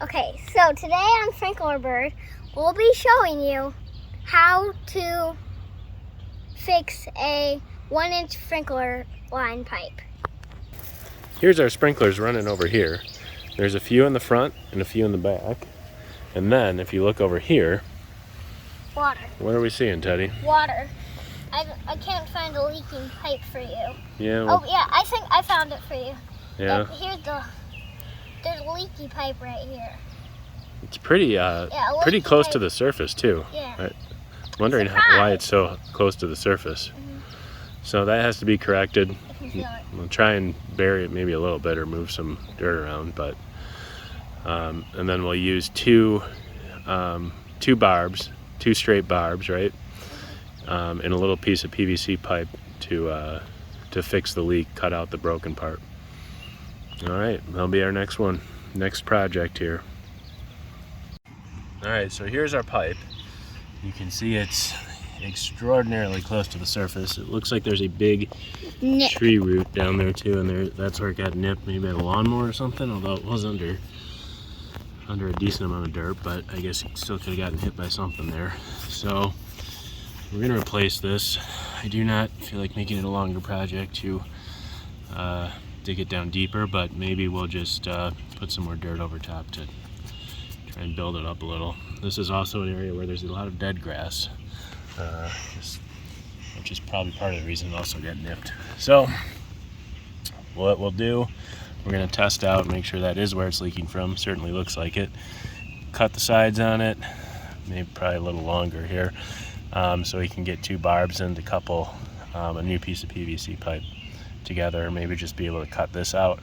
Okay, so today on Sprinkler Bird, we'll be showing you how to fix a 1-inch sprinkler line pipe. Here's our sprinklers running over here. There's a few in the front and a few in the back. And then if you look over here, Water. what are we seeing, Teddy? Water. I can't find a leaking pipe for you. Yeah. Well, oh yeah, I think I found it for you. yeah. There's a leaky pipe right here. It's pretty pretty close to the surface too. Yeah. I'm wondering why it's so close to the surface. Mm-hmm. So that has to be corrected. I can feel it. We'll try and bury it maybe a little bit or move some dirt around, but and then we'll use two barbs, two straight barbs, right? And a little piece of PVC pipe to fix the leak, cut out the broken part. All right, that'll be our next project here. All right, so here's our pipe. You can see it's extraordinarily close to the surface. It looks like there's a big tree root down there too, and that's where it got nipped, maybe a lawnmower or something, although it was under a decent amount of dirt, but I guess it still could have gotten hit by something there. So we're gonna replace this. I do not feel like making it a longer project to dig it down deeper, but maybe we'll just put some more dirt over top to try and build it up a little. This is also an area where there's a lot of dead grass, which is probably part of the reason it also got nipped. So what we'll do, we're going to test out, make sure that is where it's leaking from. Certainly looks like it. Cut the sides on it, maybe probably a little longer here, so we can get two barbs and to couple a new piece of PVC pipe together. Maybe just be able to cut this out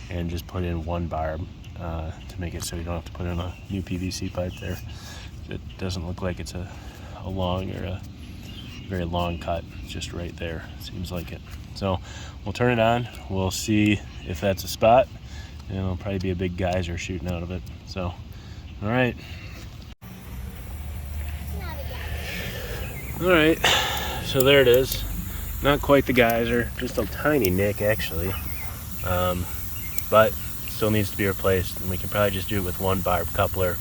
and just put in one barb to make it so you don't have to put in a new PVC pipe there. It doesn't look like it's a long or a very long cut, it's just right there, seems like it. So we'll turn it on, we'll see if that's a spot, and it'll probably be a big geyser shooting out of it. So, all right. All right, so there it is. Not quite the geyser, just a tiny nick actually, but still needs to be replaced, and we can probably just do it with one barb coupler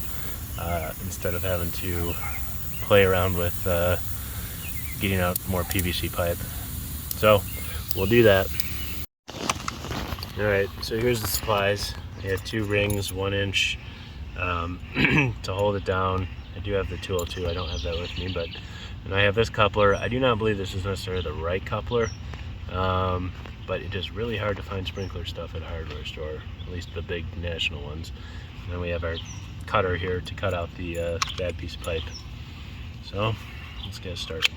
instead of having to play around with getting out more PVC pipe. So we'll do that. All right, so here's the supplies. I have two rings, 1 inch to hold it down. I do have the 202, I don't have that with me, and I have this coupler. I do not believe this is necessarily the right coupler, but it is really hard to find sprinkler stuff at a hardware store, at least the big national ones. And then we have our cutter here to cut out the bad piece of pipe. So let's get started.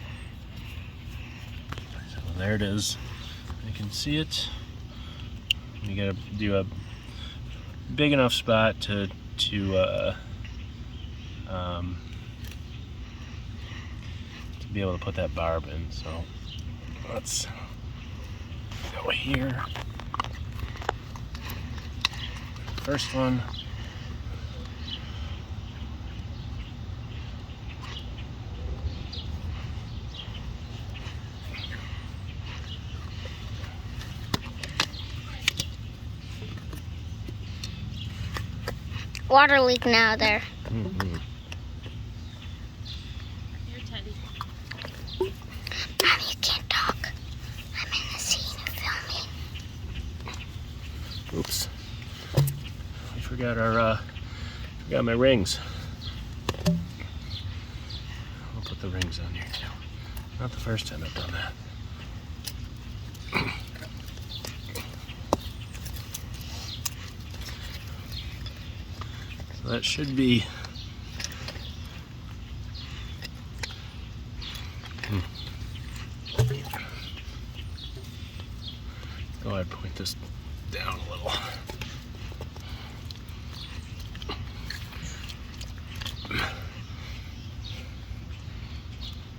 So there it is. You can see it. You gotta do a big enough spot to be able to put that barb in. So let's go here. First one. Water leak now there. Mm-hmm. Here, Teddy. Mom, you can't talk. I'm in the scene of filming. Oops. I forgot my rings. I'll put the rings on here too. Not the first time I've done that. So that should be go ahead, point this down a little.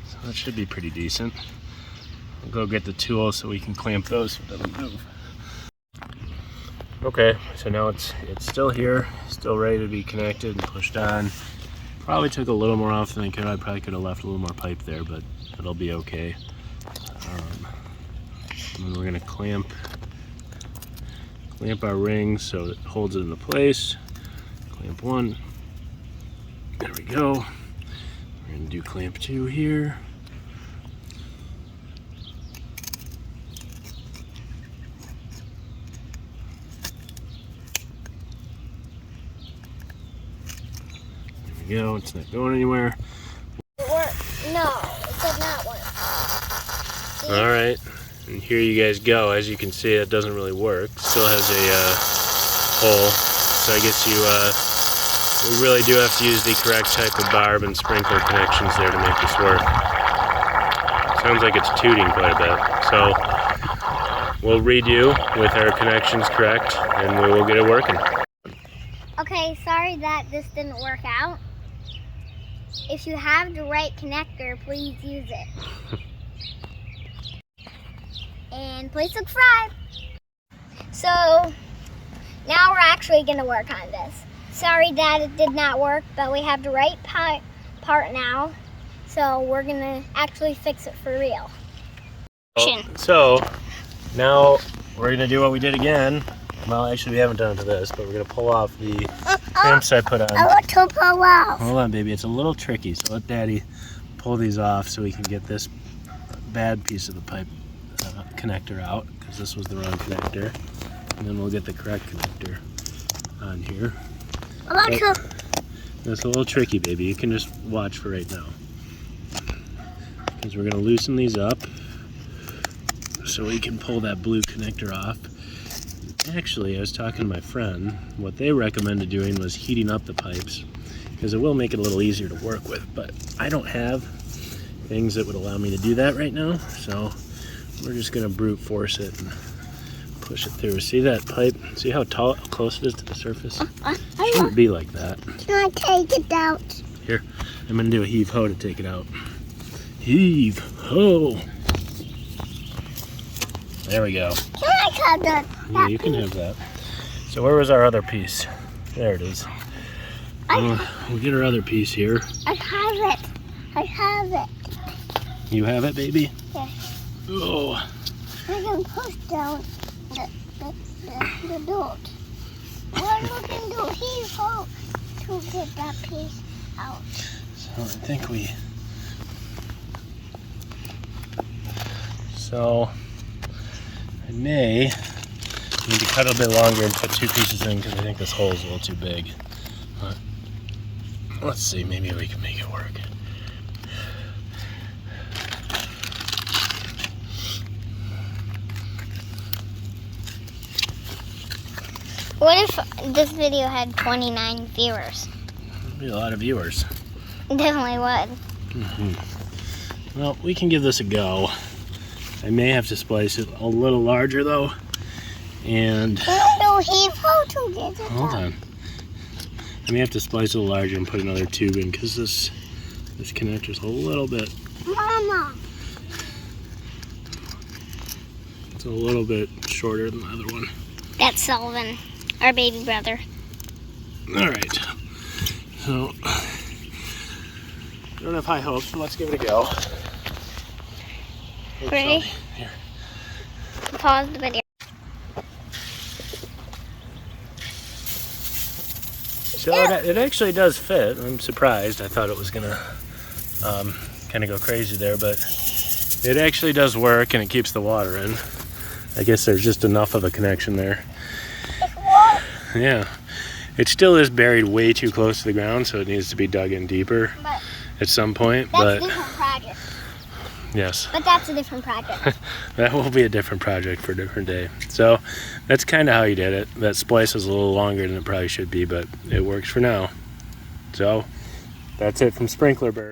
So that should be pretty decent. I'll go get the tool so we can clamp those so it doesn't move. Okay, so now it's still here, still ready to be connected and pushed on. Probably took a little more off than I could. I probably could have left a little more pipe there, but it'll be okay. And then we're gonna clamp our ring so it holds it into place. Clamp 1. There we go. We're going to do clamp 2 here. There we go. It's not going anywhere. It worked. No, it did not work. See? All right. And here you guys go. As you can see, it doesn't really work. Still has a hole. So I guess we really do have to use the correct type of barb and sprinkler connections there to make this work. Sounds like it's tooting quite a bit. So we'll redo with our connections correct, and we will get it working. Okay, sorry that this didn't work out. If you have the right connector, please use it. And please subscribe. So now we're actually going to work on this. Sorry that it did not work, but we have the right part now. So we're going to actually fix it for real. So now we're going to do what we did again. Well, actually we haven't done it to this, but we're going to pull off the clamps I put on. I want to pull off. Hold on, baby. It's a little tricky, so let Daddy pull these off so we can get this bad piece of the pipe connector out, because this was the wrong connector. And then we'll get the correct connector on here. That's a little tricky, baby. You can just watch for right now. Because we're going to loosen these up so we can pull that blue connector off. Actually, I was talking to my friend. What they recommended doing was heating up the pipes, because it will make it a little easier to work with. But I don't have things that would allow me to do that right now, so we're just going to brute force it and push it through. See that pipe? See how close it is to the surface? It shouldn't be like that. Can I take it out? Here, I'm going to do a heave-ho to take it out. Heave-ho! There we go. Can I cut that? Yeah, you can have that. So where was our other piece? There it is. We'll get our other piece here. I have it. I have it. You have it, baby? Yes. Oh. I can push down the door. What we can do here to get that piece out. So I think So I may need to cut a bit longer and put two pieces in, because I think this hole is a little too big. But let's see, maybe we can make it work. What if this video had 29 viewers? That'd be a lot of viewers. Definitely would. Well, we can give this a go. I may have to splice it a little larger though. And to get it hold on. I may have to splice it a little larger and put another tube in, because this connector's a little bit. Mama. It's a little bit shorter than the other one. That's Sullivan, our baby brother. All right. So don't have high hopes, but let's give it a go. Ready? Here. Pause the video. So it actually does fit. I'm surprised. I thought it was gonna kind of go crazy there, but it actually does work, and it keeps the water in. I guess there's just enough of a connection there. Yeah. It still is buried way too close to the ground, so it needs to be dug in deeper at some point. That's But a different project. yes. But that's a different project. That will be a different project for a different day. So that's kind of how he did it. That splice is a little longer than it probably should be, but it works for now. So that's it from Sprinkler Bird.